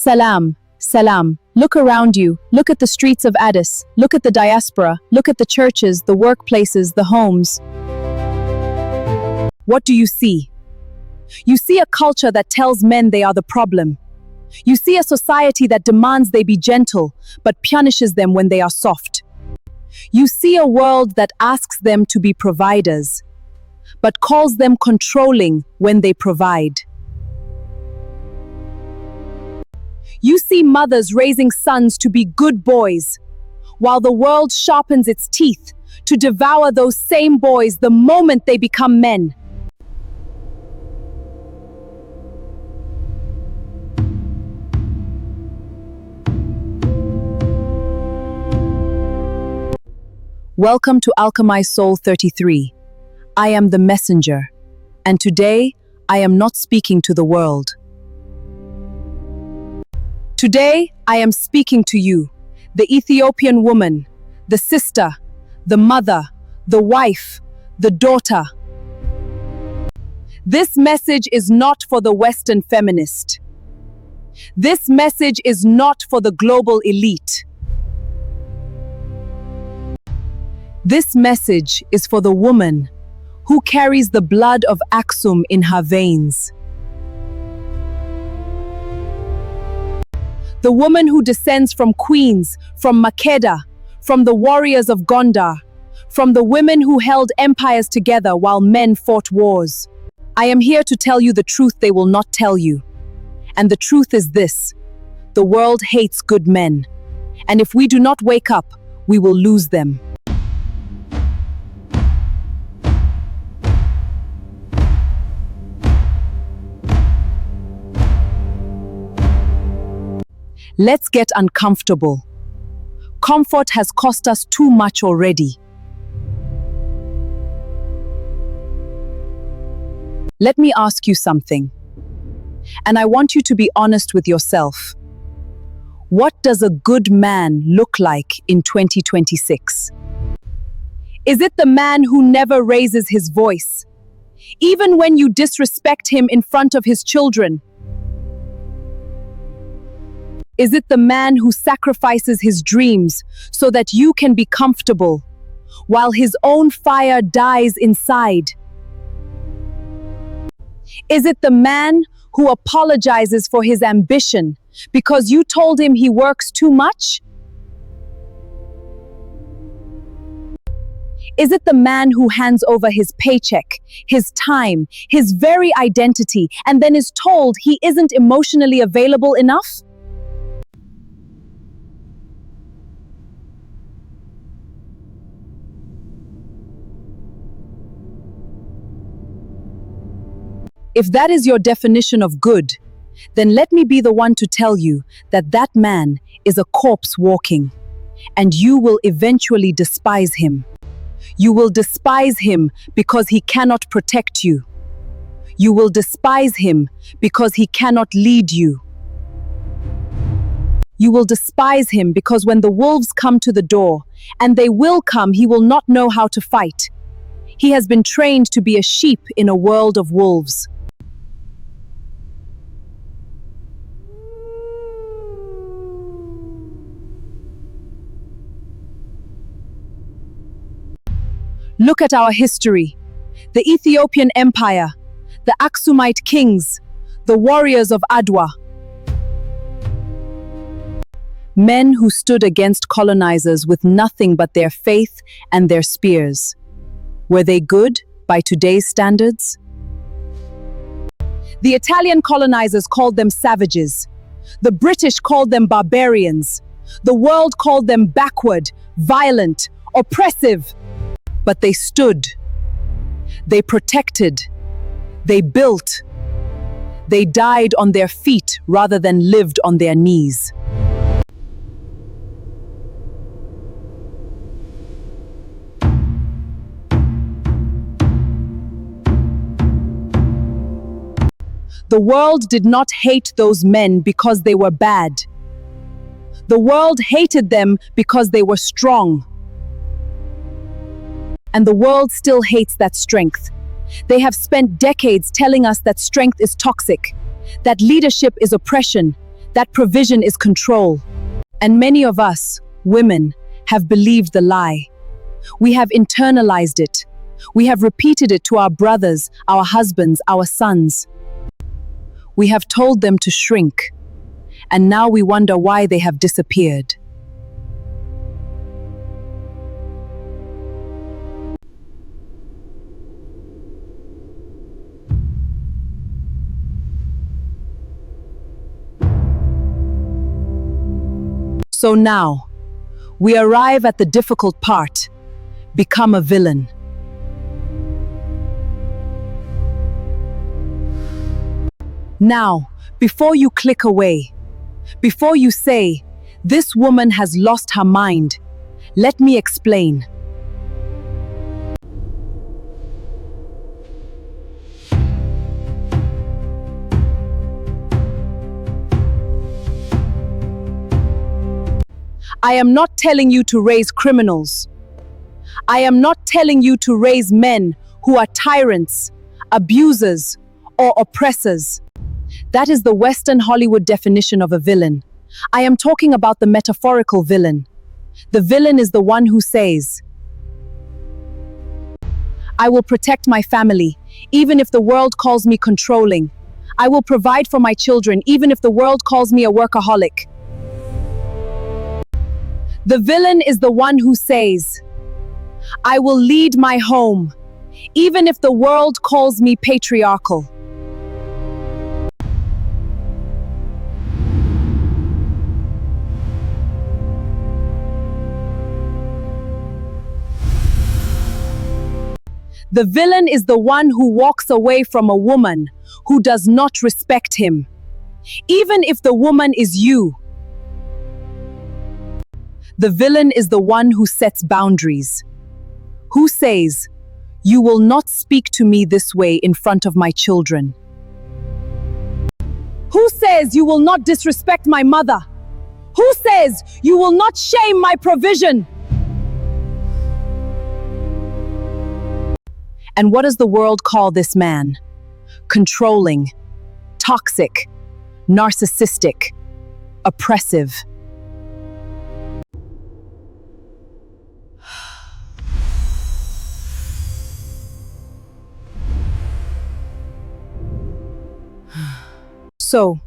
Salam, salam. Look around you. Look at the streets of Addis. Look at the diaspora. Look at the churches, the workplaces, the homes. What do you see? You see a culture that tells men they are the problem. You see a society that demands they be gentle, but punishes them when they are soft. You see a world that asks them to be providers, but calls them controlling when they provide. You see mothers raising sons to be good boys, while the world sharpens its teeth to devour those same boys the moment they become men. Welcome to Alchemize Soul 33. I am the messenger, and today I am not speaking to the world. Today I am speaking to you, the Ethiopian woman, the sister, the mother, the wife, the daughter. This message is not for the Western feminist. This message is not for the global elite. This message is for the woman who carries the blood of Aksum in her veins. The woman who descends from queens, from Makeda, from the warriors of Gondar, from the women who held empires together while men fought wars. I am here to tell you the truth they will not tell you. And the truth is this: the world hates good men. And if we do not wake up, we will lose them. Let's get uncomfortable. Comfort has cost us too much already. Let me ask you something, and I want you to be honest with yourself. What does a good man look like in 2026? Is it the man who never raises his voice, even when you disrespect him in front of his children? Is it the man who sacrifices his dreams so that you can be comfortable, while his own fire dies inside? Is it the man who apologizes for his ambition because you told him he works too much? Is it the man who hands over his paycheck, his time, his very identity, and then is told he isn't emotionally available enough? If that is your definition of good, then let me be the one to tell you that that man is a corpse walking, and you will eventually despise him. You will despise him because he cannot protect you. You will despise him because he cannot lead you. You will despise him because when the wolves come to the door, and they will come, he will not know how to fight. He has been trained to be a sheep in a world of wolves. Look at our history. The Ethiopian Empire, the Aksumite kings, the warriors of Adwa. Men who stood against colonizers with nothing but their faith and their spears. Were they good by today's standards? The Italian colonizers called them savages. The British called them barbarians. The world called them backward, violent, oppressive. But they stood, they protected, they built, they died on their feet rather than lived on their knees. The world did not hate those men because they were bad. The world hated them because they were strong. And the world still hates that strength. They have spent decades telling us that strength is toxic, that leadership is oppression, That provision is control. And many of us, women, have believed the lie. We have internalized it. We have repeated it to our brothers, our husbands, our sons. We have told them to shrink. And now we wonder why they have disappeared. So now, we arrive at the difficult part. Become a villain. Now, before you click away, before you say, "This woman has lost her mind," let me explain. I am not telling you to raise criminals. I am not telling you to raise men who are tyrants, abusers, or oppressors. That is the Western Hollywood definition of a villain. I am talking about the metaphorical villain. The villain is the one who says, "I will protect my family, even if the world calls me controlling. I will provide for my children, even if the world calls me a workaholic." The villain is the one who says, "I will lead my home, even if the world calls me patriarchal." The villain is the one who walks away from a woman who does not respect him, even if the woman is you. The villain is the one who sets boundaries, who says, "You will not speak to me this way in front of my children." Who says, "You will not disrespect my mother"? Who says, "You will not shame my provision"? And what does the world call this man? Controlling, toxic, narcissistic, oppressive. So,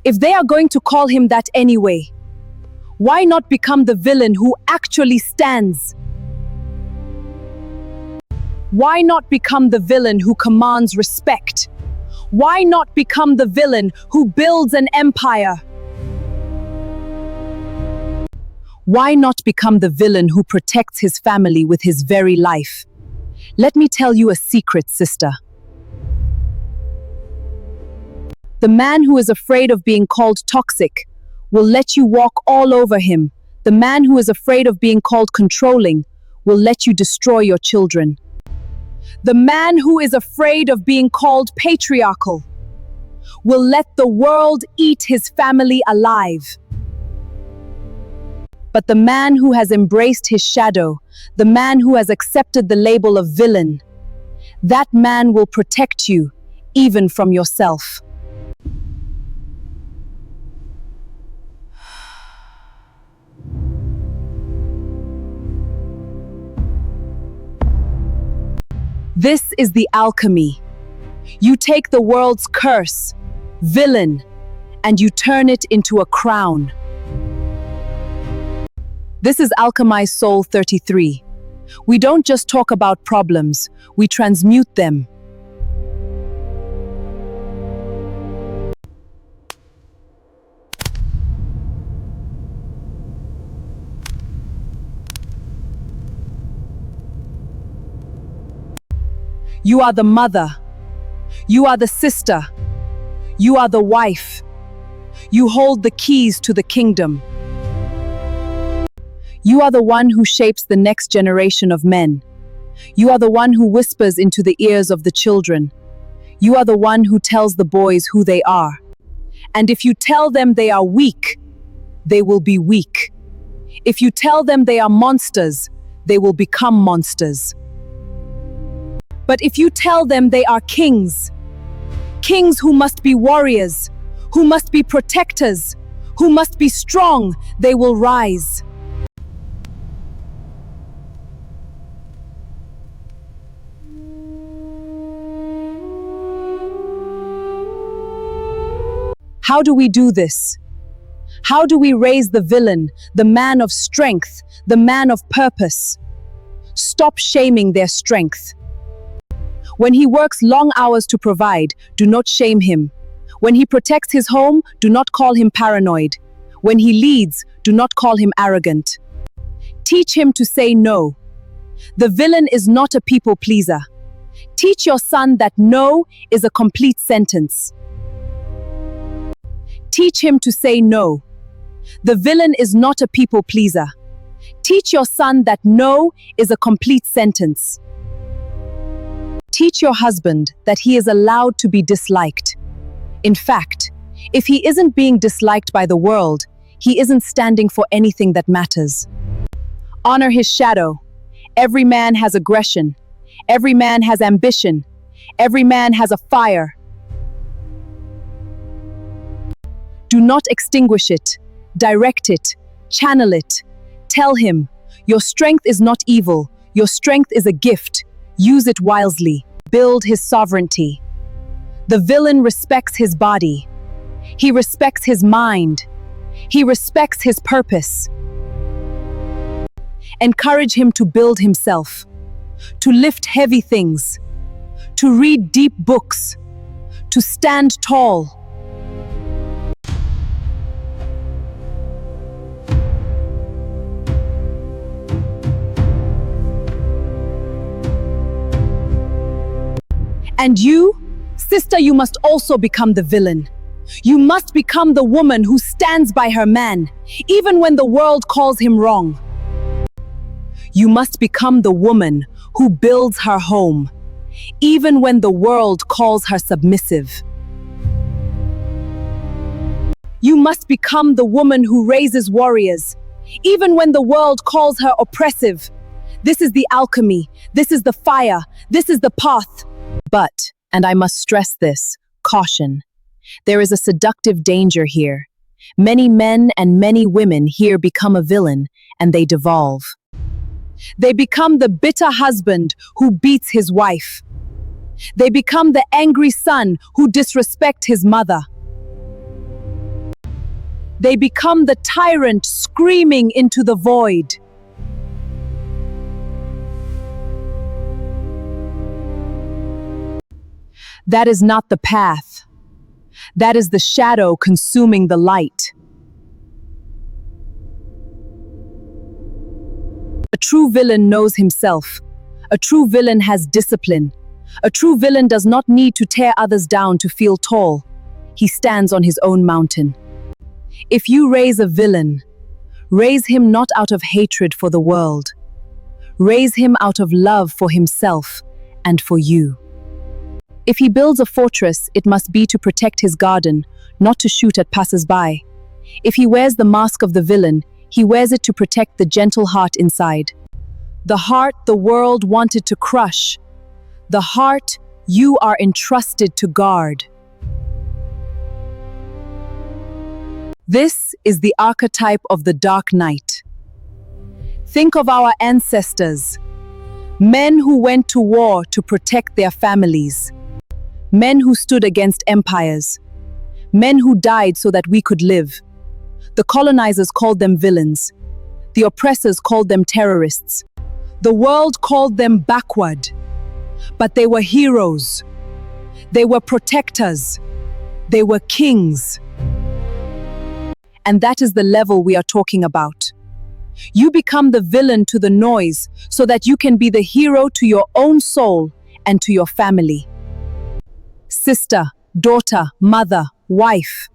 if they are going to call him that anyway, why not become the villain who actually stands? Why not become the villain who commands respect? Why not become the villain who builds an empire? Why not become the villain who protects his family with his very life? Let me tell you a secret, sister. The man who is afraid of being called toxic will let you walk all over him. The man who is afraid of being called controlling will let you destroy your children. The man who is afraid of being called patriarchal will let the world eat his family alive. But the man who has embraced his shadow, the man who has accepted the label of villain, that man will protect you, even from yourself. This is the alchemy. You take the world's curse, villain, and you turn it into a crown. This is Alchemize Soul 33. We don't just talk about problems, we transmute them. You are the mother. You are the sister. You are the wife. You hold the keys to the kingdom. You are the one who shapes the next generation of men. You are the one who whispers into the ears of the children. You are the one who tells the boys who they are. And if you tell them they are weak, they will be weak. If you tell them they are monsters, they will become monsters. But if you tell them they are kings, kings who must be warriors, who must be protectors, who must be strong, they will rise. How do we do this? How do we raise the villain, the man of strength, the man of purpose? Stop shaming their strength. When he works long hours to provide, do not shame him. When he protects his home, do not call him paranoid. When he leads, do not call him arrogant. Teach him to say no. The villain is not a people pleaser. Teach your son that no is a complete sentence. Teach him to say no. The villain is not a people pleaser. Teach your son that no is a complete sentence. Teach your husband that he is allowed to be disliked. In fact, if he isn't being disliked by the world, he isn't standing for anything that matters. Honor his shadow. Every man has aggression. Every man has ambition. Every man has a fire. Do not extinguish it. Direct it. Channel it. Tell him, your strength is not evil. Your strength is a gift. Use it wisely. Build his sovereignty. The villain respects his body. He respects his mind. He respects his purpose. Encourage him to build himself, to lift heavy things, to read deep books, to stand tall. And you, sister, you must also become the villain. You must become the woman who stands by her man, even when the world calls him wrong. You must become the woman who builds her home, even when the world calls her submissive. You must become the woman who raises warriors, even when the world calls her oppressive. This is the alchemy. This is the fire. This is the path. But, and I must stress this, caution. There is a seductive danger here. Many men and many women here become a villain, and they devolve. They become the bitter husband who beats his wife. They become the angry son who disrespects his mother. They become the tyrant screaming into the void. That is not the path. That is the shadow consuming the light. A true villain knows himself. A true villain has discipline. A true villain does not need to tear others down to feel tall. He stands on his own mountain. If you raise a villain, raise him not out of hatred for the world. Raise him out of love for himself and for you. If he builds a fortress, it must be to protect his garden, not to shoot at passers-by. If he wears the mask of the villain, he wears it to protect the gentle heart inside. The heart the world wanted to crush. The heart you are entrusted to guard. This is the archetype of the Dark Knight. Think of our ancestors, men who went to war to protect their families. Men who stood against empires. Men who died so that we could live. The colonizers called them villains. The oppressors called them terrorists. The world called them backward. But they were heroes. They were protectors. They were kings. And that is the level we are talking about. You become the villain to the noise so that you can be the hero to your own soul and to your family. Sister, daughter, mother, wife,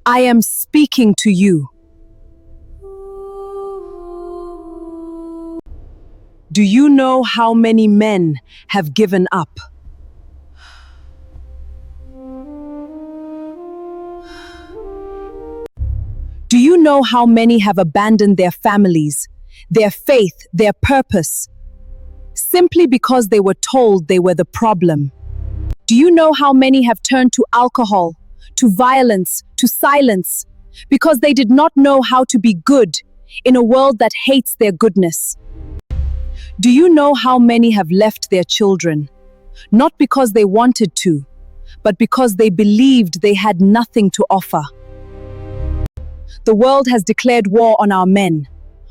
I am speaking to you. Do you know how many men have given up? Do you know how many have abandoned their families, their faith, their purpose, simply because they were told they were the problem? Do you know how many have turned to alcohol, to violence, to silence, because they did not know how to be good in a world that hates their goodness. Do you know how many have left their children, not because they wanted to, but because they believed they had nothing to offer? The world has declared war on our men,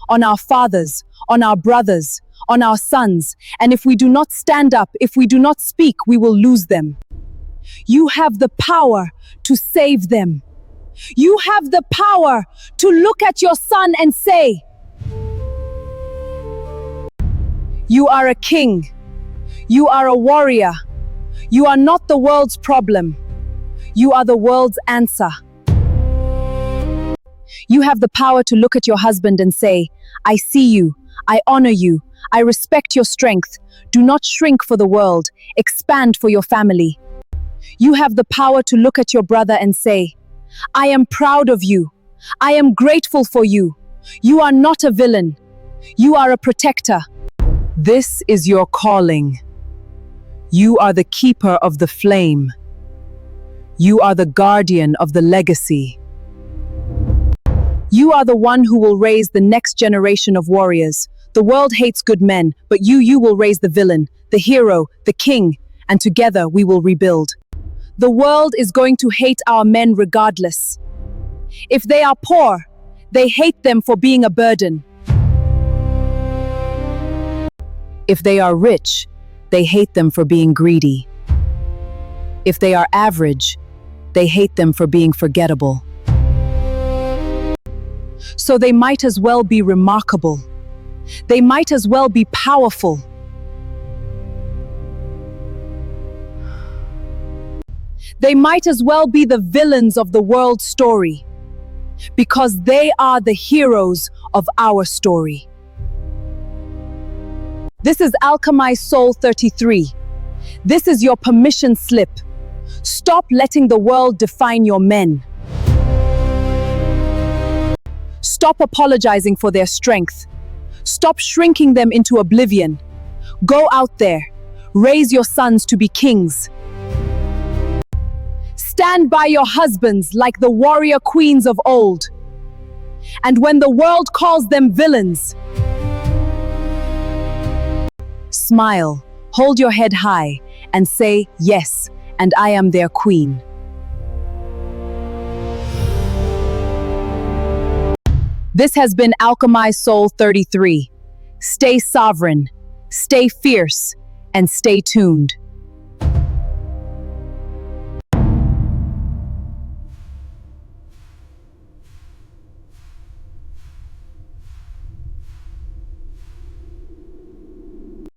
on our fathers, on our brothers, on our sons, and if we do not stand up, if we do not speak, we will lose them. You have the power to save them. You have the power to look at your son and say, "You are a king. You are a warrior. You are not the world's problem. You are the world's answer." You have the power to look at your husband and say, "I see you. I honor you. I respect your strength. Do not shrink for the world. Expand for your family." You have the power to look at your brother and say, "I am proud of you. I am grateful for you. You are not a villain. You are a protector." This is your calling. You are the keeper of the flame. You are the guardian of the legacy. You are the one who will raise the next generation of warriors. The world hates good men, but you will raise the villain, the hero, the king, and together we will rebuild. The world is going to hate our men regardless. If they are poor, they hate them for being a burden. If they are rich, they hate them for being greedy. If they are average, they hate them for being forgettable. So they might as well be remarkable. They might as well be powerful. They might as well be the villains of the world's story, because they are the heroes of our story. This is Alchemize Soul 33. This is your permission slip. Stop letting the world define your men. Stop apologizing for their strength. Stop shrinking them into oblivion. Go out there. Raise your sons to be kings. Stand by your husbands like the warrior queens of old. And when the world calls them villains, smile, hold your head high, and say, "Yes, and I am their queen." This has been Alchemize Soul 33. Stay sovereign, stay fierce, and stay tuned.